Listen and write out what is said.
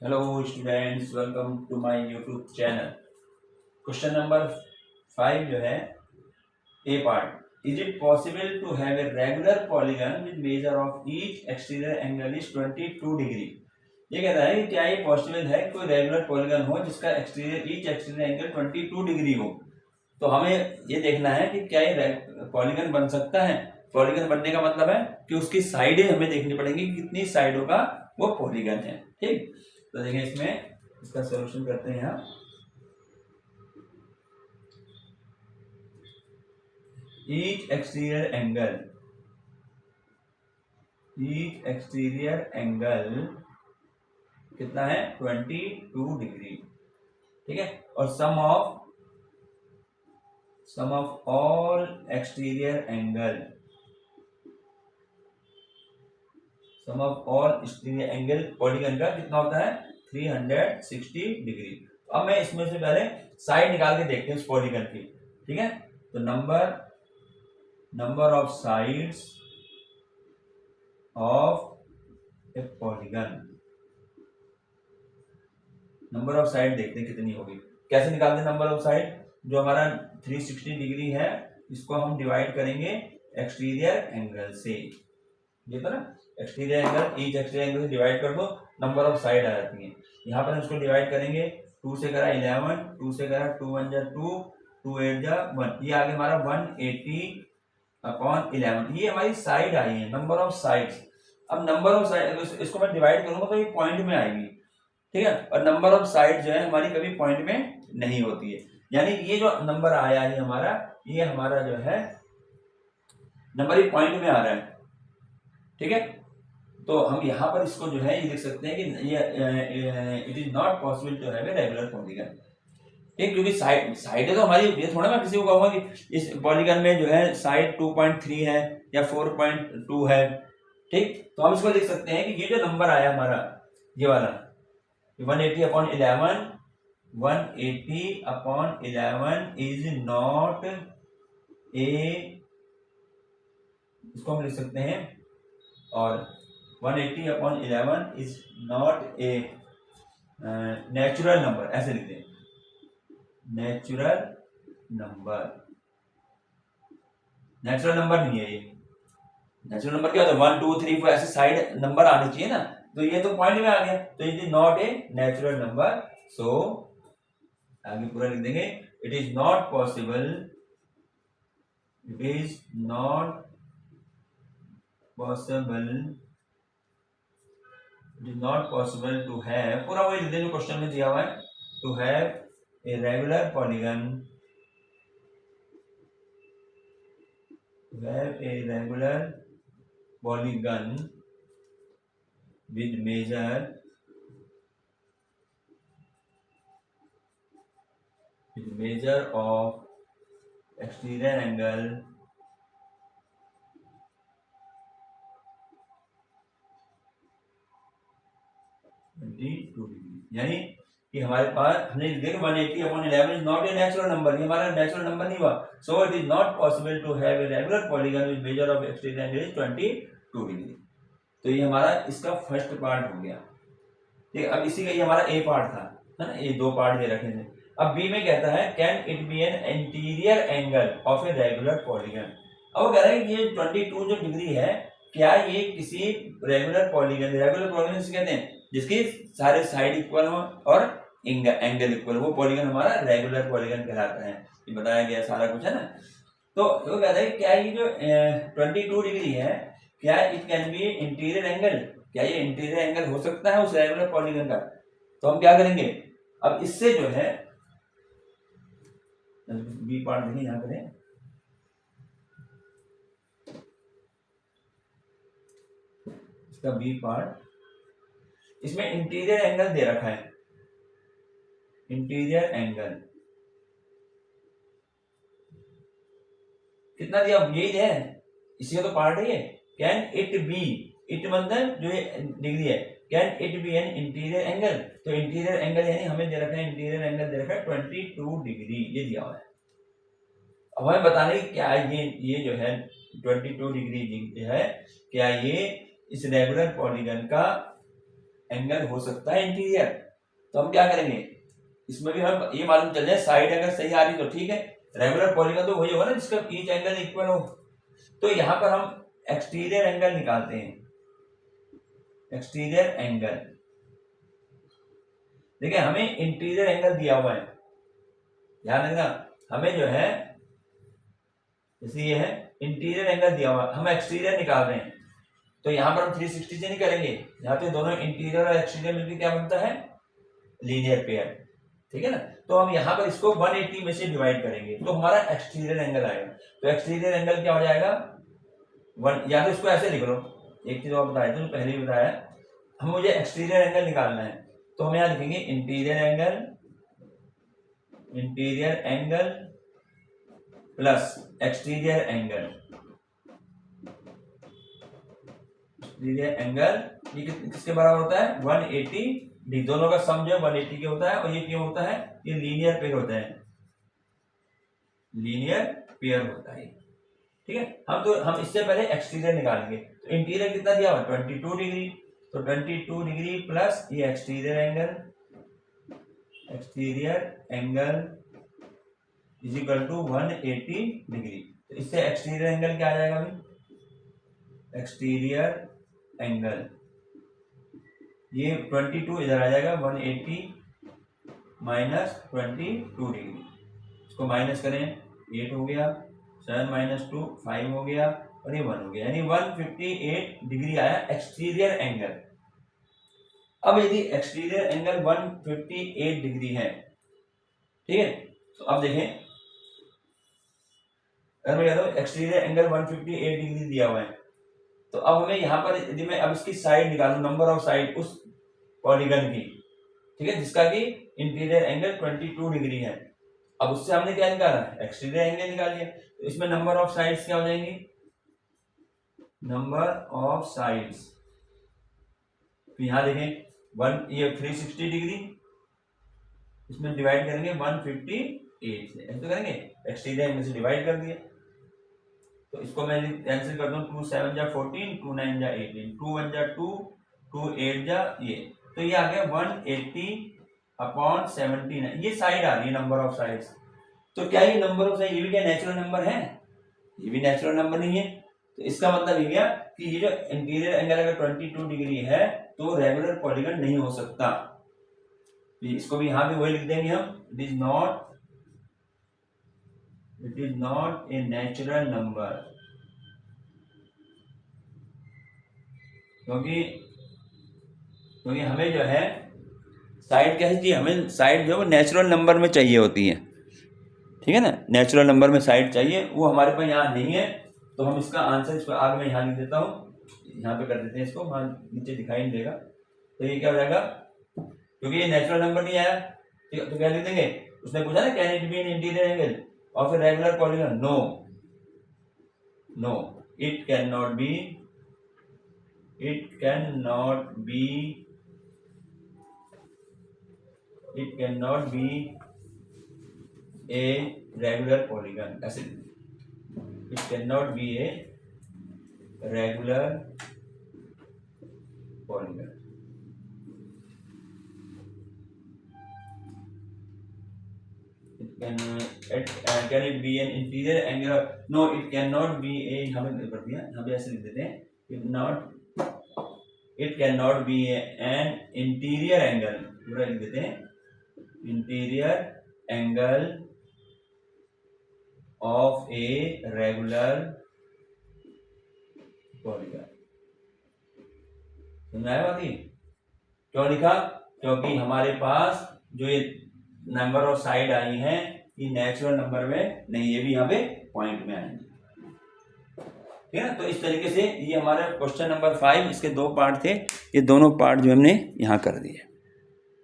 Hello students, welcome to my YouTube channel. Question number 5 जो है A part, is it possible to have a regular polygon with measure of each exterior angle is 22 degree. ये कहता है कि क्या ये possible है कोई रेगुलर पॉलीगन हो जिसका ईच एक्सटीरियर एंगल 22 डिग्री हो। तो हमें ये देखना है कि क्या ये पॉलीगन बन सकता है। पॉलीगन बनने का मतलब है कि उसकी साइडें हमें देखनी पड़ेंगी, कितनी साइडों का वो पॉलीगन है। ठीक, तो देखिए इसमें इसका सॉल्यूशन करते हैं। यहाँ ईच एक्सटीरियर एंगल कितना है 22 डिग्री। ठीक है, और sum of all exterior angle polygon का कितना होता है 360 डिग्री। अब मैं इसमें से पहले साइड निकाल के देखते हैं उस पॉलीगन की। ठीक है, तो number of sides of A polygon, number of side देखते हैं कितनी होगी। कैसे निकालते हैं नंबर ऑफ साइड? जो हमारा 360 डिग्री है इसको हम डिवाइड करेंगे एक्सटीरियर एंगल से। ये तो ना exterior angle, each exterior angle से डिवाइड कर दो, नंबर ऑफ साइड आ जाती है। यहाँ पर हम इसको डिवाइड करेंगे, 2 से करा 11, 2 से करा 2 1 जा 2, 2 8 जा 1, ये आगे हमारा 180 अपॉन 11। ये हमारी साइड आई है, नंबर ऑफ साइड्स। अब नंबर ऑफ साइड इसको मैं डिवाइड करूंगा तो ये पॉइंट में आएगी। ठीक है, और नंबर ऑफ साइड जो है हमारी कभी पॉइंट में नहीं होती है। यानी ये जो नंबर आया है हमारा, ये हमारा जो है नंबर ही पॉइंट में आ रहा है। ठीक है, तो हम यहाँ पर इसको जो है ये देख सकते हैं कि ये it is not possible to have a regular polygon. ठीक, क्योंकि साइड है तो हमारी, ये थोड़ा मैं किसी को कहूंगा कि इस पॉलीगन में जो है साइड 2.3 है या 4.2 है। ठीक, तो हम इसको लिख सकते हैं कि ये जो नंबर आया हमारा, ये वाला 180 अपॉन 11, 180 अपॉन 11 इज नॉट ए, इसको हम लिख सकते हैं, और 180 upon 11 is not a natural number, ऐसे लिखते हैं नेचुरल नंबर नहीं है ये। नेचुरल नंबर क्या होता है 1 2 3 4 ऐसे साइड नंबर आने चाहिए ना, तो ये तो पॉइंट में आ गया, तो it is not a natural number. So आगे पूरा लिख देंगे, it is not possible to have, पूरा वही लिख देंगे क्वेश्चन में दिया हुआ है, to have a regular polygon with measure of exterior angle 22 degree. यानी कि हमारे पास हमने देखा 180 upon 11 is not a natural number, ये हमारा नेचुरल नंबर नहीं हुआ। So it is not possible to have a regular polygon with measure of exterior angle is 22 degree. तो ये हमारा इसका फर्स्ट पार्ट हो गया। ठीक है, अब इसी का ये हमारा ए पार्ट था, है ना, ये दो पार्ट दे रखे थे। अब बी में कहता है can it be an interior angle of a regular polygon. अब वो कह रहा है कि ये 22 जो डिग्री है, क्या ये किसी रेगुलर पॉलीगन से कहते हैं जिसकी सारे साइड इक्वल हो और एंगल इक्वल, वो पॉलीगन हमारा रेगुलर पॉलीगन कहलाता है। ये बताया गया सारा कुछ, है ना। तो वो कहता है क्या ये जो 22 डिग्री है, क्या it can be interior angle, क्या ये इंटीरियर एंगल हो सकता है उस रेगुलर पॉलीगन का। तो हम क्या करेंगे, अब इससे जो है बी पार्ट देखिए, यहां करें, इसका बी पार्ट, इसमें इंटीरियर एंगल दे रखा है, इंटीरियर एंगल कितना दिया, यही है, इसी का तो पार्ट है ये। कैन इट बी, इट मतलब जो ये डिग्री है, can it be an interior angle, तो इंटीरियर एंगल यानी हमें दे रखा है, इंटीरियर एंगल दे रखा है 22 डिग्री, ये दिया हुआ है। अब हमें बताने की क्या ये जो है 22 डिग्री जो है, क्या ये इस रेगुलर पॉलीगन का एंगल हो सकता है इंटीरियर। तो हम क्या करेंगे, इसमें भी हम ये मालूम चल जाए साइड अगर सही आ रही तो ठीक है, रेगुलर पॉलीगन तो वही होगा ना जिसका ईच एंगल इक्वल हो। तो यहाँ पर हम एक्सटीरियर एंगल निकालते हैं, एक्सटीरियर एंगल। देखिए हमें इंटीरियर एंगल दिया हुआ है, ध्यान रखना, हमें जो है जैसे ये है इंटीरियर एंगल दिया हुआ, हम एक्सटीरियर निकाल रहे हैं। तो यहाँ पर हम 360 से नहीं करेंगे, यहाँ पे दोनों इंटीरियर और एक्सटीरियर मिलकर क्या बनता है, लीनियर पेयर, ठीक है ना। तो हम यहाँ पर इसको 180 में से डिवाइड करेंगे तो हमारा एक्सटीरियर एंगल आएगा। तो एक्सटीरियर एंगल क्या हो जाएगा, या तो इसको ऐसे लिख लो, एक चीज और बताया तो पहले ही बताया, हम मुझे एक्सटीरियर एंगल निकालना है तो हम यहाँ लिखेंगे interior angle, interior angle plus exterior angle, exterior angle ये किसके बराबर होता है 180 दोनों का सम जो है 180 के होता है। और ये क्यों होता है, ये लीनियर पेयर होता है, लीनियर पेयर होता है, ठीक है। हम इससे पहले एक्सटीरियर निकालेंगे। तो इंटीरियर कितना दिया हुआ 22 डिग्री, तो 22 डिग्री प्लस ये exterior angle, exterior angle is equal to 180 degree. तो इससे एक्सटीरियर एंगल क्या आ जाएगा भाई, एक्सटीरियर एंगल ये 22 इधर आ जाएगा, 180 माइनस 22 डिग्री, इसको माइनस करें 8 हो गया, 7 माइनस 2 5 हो गया और ये 1 हो गया, यानी 158 डिग्री आया एक्सटीरियर एंगल। अब यदि एक्सटीरियर एंगल 158 डिग्री है, ठीक है, तो अब देखें अगर मैं कहता हूँ एक्सटीरियर एंगल 158 डिग्री दिया हुआ है, तो अब हमें यहाँ पर यदि मैं अब इसकी साइड निकालूं, नंबर ऑफ साइड उस पॉलीगन की, ठीक है, जिसका कि इंटीरियर एंगल 22 डिग्री है, अब उससे हमने क्या निकाला, एक्सटीरियर एंगल निकाल लिया। तो इसमें नंबर ऑफ साइड्स क्या हो जाएंगी, नंबर ऑफ साइड्स, तो यहां देखें ये 360 डिग्री, इसमें डिवाइड करेंगे 158 से, ऐसे तो करेंगे, एक्सटीरियर एंगल से डिवाइड कर दिया। तो इसको मैं कैंसिल कर दूं, 2 7 जा 14, 2 9 जा 18, 2 1 जा 2, 2 8 जा ये, तो ये आ गया 180/17, ये साइड आ रही है नंबर ऑफ साइड्स। तो क्या ये नंबर ऑफ साइड ये भी क्या नेचुरल नंबर है, ये भी नेचुरल नंबर नहीं है। तो इसका मतलब ये गया कि ये जो इंटीरियर एंगल अगर 22 डिग्री है तो रेगुलर पॉलीगन नहीं हो सकता। इसको भी यहां भी वही लिख देंगे हम, it is not a natural number, क्योंकि हमें जो है साइड कैसी चाहिए, हमें साइड जो है वो नेचुरल नंबर में चाहिए होती है, ठीक है ना, नेचुरल नंबर में साइड चाहिए, वो हमारे पास यहाँ नहीं है। तो हम इसका आंसर इसको आगे मैं यहाँ लिख देता हूँ, यहाँ पे कर देते हैं इसको, वहाँ नीचे दिखाई नहीं देगा। तो ये क्या हो जाएगा, क्योंकि ये नेचुरल नंबर नहीं आया तो क्या लिख देंगे, उसने पूछा ना can it be an interior angle of a regular polygon, no it can not be a regular polygon, ऐसे it cannot be a regular polygon। can it be an interior angle, no it cannot be a, हमें कर दिया यहाँ पे ऐसे लिख देते हैं, it cannot be an interior angle, पूरा लिख देते हैं interior angle of a regular polygon। समझ आया बात? क्यों लिखा, क्योंकि हमारे पास जो ये नंबर ऑफ साइड आई हैं ये नेचुरल नंबर में नहीं, ये भी यहाँ पे पॉइंट में आएंगे, ठीक है ना। तो इस तरीके से ये हमारा क्वेश्चन नंबर 5, इसके 2 पार्ट थे, ये दोनों पार्ट जो हमने यहाँ कर दिए।